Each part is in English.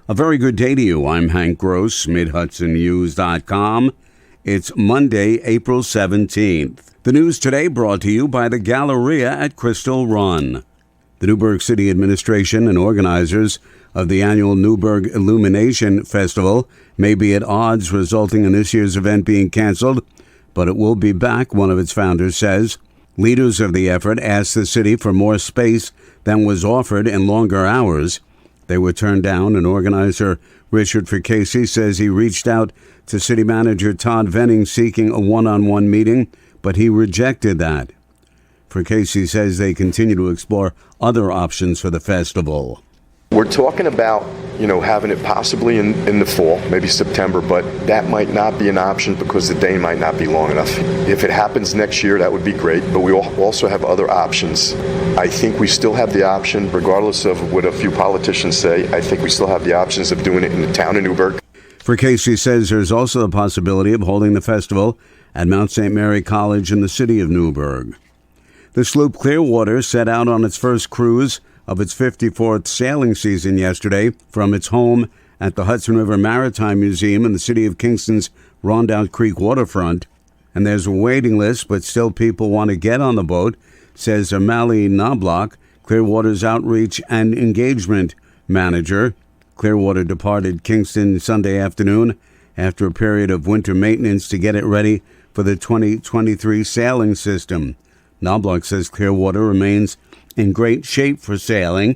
A very good day to you. I'm Hank Gross, MidHudsonNews.com. It's Monday, April 17th. The news today brought to you by the Galleria at Crystal Run. The Newburgh City Administration and organizers of the annual Newburgh Illumination Festival may be at odds, resulting in this year's event being canceled, but it will be back, one of its founders says. Leaders of the effort asked the city for more space than was offered and longer hours. They were turned down, and organizer Richard Casey says he reached out to city manager Todd Venning seeking a one-on-one meeting, but he rejected that. Casey says they continue to explore other options for the festival. We're talking about, having it possibly in the fall, maybe September, but that might not be an option because the day might not be long enough. If it happens next year, that would be great, but we also have other options. I think we still have the option, regardless of what a few politicians say, I think we still have the options of doing it in the town of Newburgh. Casey says there's also the possibility of holding the festival at Mount St. Mary College in the city of Newburgh. The sloop Clearwater set out on its first cruise of its 54th sailing season yesterday from its home at the Hudson River Maritime Museum in the city of Kingston's Rondout Creek waterfront. And there's a waiting list, but still people want to get on the boat, says Amali Knobloch, Clearwater's outreach and engagement manager. Clearwater departed Kingston Sunday afternoon after a period of winter maintenance to get it ready for the 2023 sailing system. Knobloch says Clearwater remains in great shape for sailing.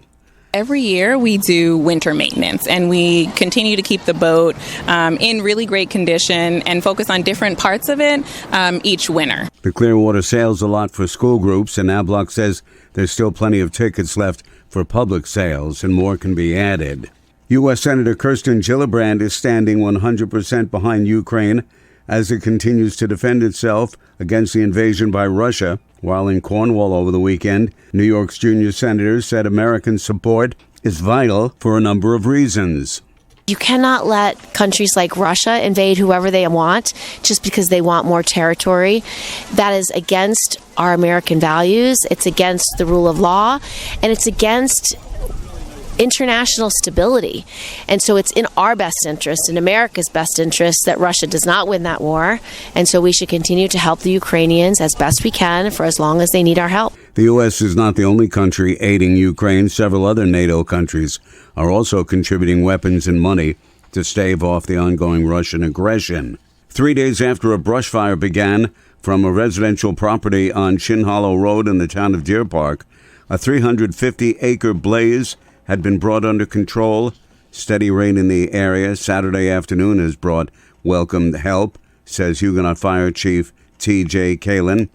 Every year we do winter maintenance, and we continue to keep the boat in really great condition and focus on different parts of it each winter. The Clearwater sails a lot for school groups, and Knobloch says there's still plenty of tickets left for public sales, and more can be added. U.S. Senator Kirsten Gillibrand is standing 100% behind Ukraine as it continues to defend itself against the invasion by Russia. While in Cornwall over the weekend, New York's junior senators said American support is vital for a number of reasons. You cannot let countries like Russia invade whoever they want just because they want more territory. That is against our American values. It's against the rule of law, and it's against international stability. And so it's in our best interest, in America's best interest, that Russia does not win that war. And so we should continue to help the Ukrainians as best we can for as long as they need our help. The U.S. is not the only country aiding Ukraine. Several other NATO countries are also contributing weapons and money to stave off the ongoing Russian aggression. 3 days after a brush fire began from a residential property on Shin Hollow Road in the town of Deer Park, a 350-acre blaze had been brought under control. Steady rain in the area Saturday afternoon has brought welcomed help, says Huguenot Fire Chief T.J. Kalin.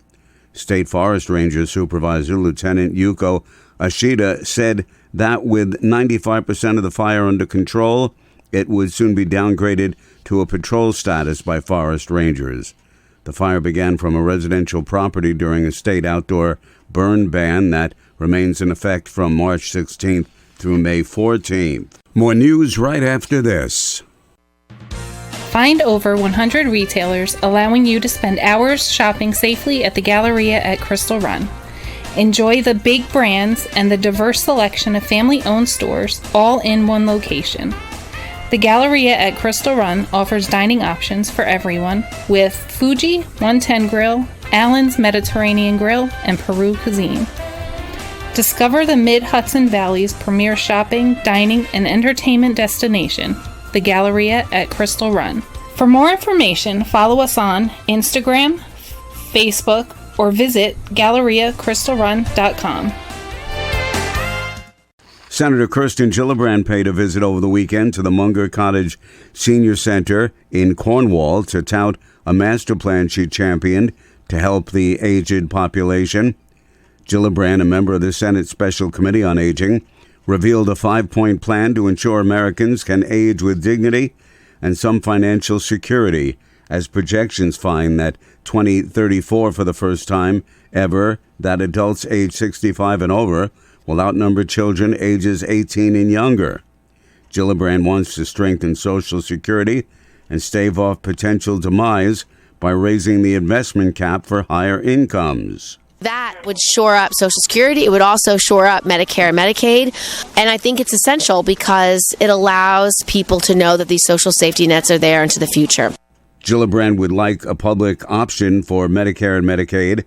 State Forest Ranger Supervisor Lieutenant Yuko Ashida said that with 95% of the fire under control, it would soon be downgraded to a patrol status by forest rangers. The fire began from a residential property during a state outdoor burn ban that remains in effect from March 16th through May 14th. More news right after this. Find over 100 retailers allowing you to spend hours shopping safely at the Galleria at Crystal Run. Enjoy the big brands and the diverse selection of family-owned stores all in one location. The Galleria at Crystal Run offers dining options for everyone with Fuji 110 Grill, Allen's Mediterranean Grill, and Peru Cuisine. Discover the Mid-Hudson Valley's premier shopping, dining, and entertainment destination, the Galleria at Crystal Run. For more information, follow us on Instagram, Facebook, or visit GalleriaCrystalRun.com. Senator Kirsten Gillibrand paid a visit over the weekend to the Munger Cottage Senior Center in Cornwall to tout a master plan she championed to help the aged population. Gillibrand, a member of the Senate Special Committee on Aging, revealed a 5-point plan to ensure Americans can age with dignity and some financial security, as projections find that 2034 for the first time ever, that adults age 65 and over will outnumber children ages 18 and younger. Gillibrand wants to strengthen Social Security and stave off potential demise by raising the investment cap for higher incomes. That would shore up Social Security. It would also shore up Medicare and Medicaid. And I think it's essential because it allows people to know that these social safety nets are there into the future. Gillibrand would like a public option for Medicare and Medicaid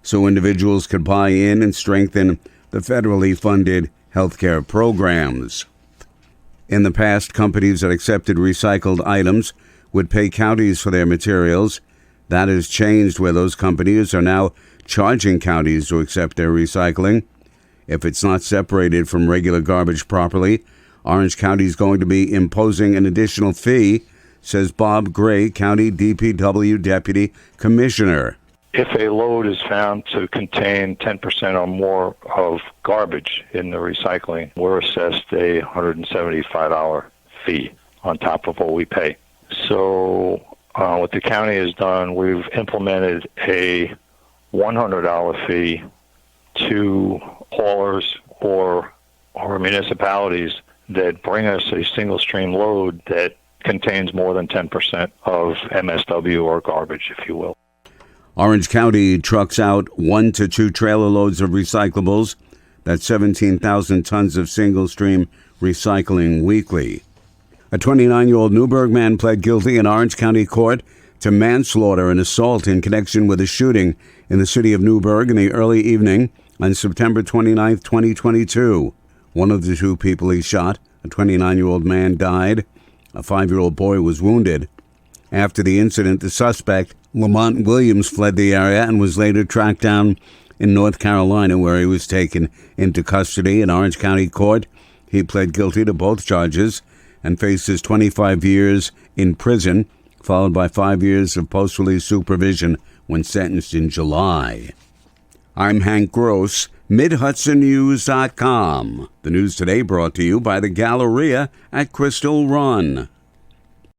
so individuals could buy in and strengthen the federally funded healthcare programs. In the past, companies that accepted recycled items would pay counties for their materials. That has changed, where those companies are now charging counties to accept their recycling. If it's not separated from regular garbage properly, Orange County is going to be imposing an additional fee, says Bob Gray, County DPW Deputy Commissioner. If a load is found to contain 10% or more of garbage in the recycling, we're assessed a $175 fee on top of what we pay. So what the county has done, we've implemented a $100 fee to haulers or municipalities that bring us a single stream load that contains more than 10% of MSW or garbage, if you will. Orange County trucks out 1 to 2 trailer loads of recyclables. That's 17,000 tons of single-stream recycling weekly. A 29-year-old Newburgh man pled guilty in Orange County Court to manslaughter and assault in connection with a shooting in the city of Newburgh in the early evening on September 29, 2022. One of the 2 people he shot, a 29-year-old man, died. A 5-year-old boy was wounded. After the incident, the suspect, Lamont Williams, fled the area and was later tracked down in North Carolina, where he was taken into custody in Orange County Court. He pled guilty to both charges and faces 25 years in prison, followed by 5 years of post-release supervision when sentenced in July. I'm Hank Gross, MidHudsonNews.com. The news today brought to you by the Galleria at Crystal Run.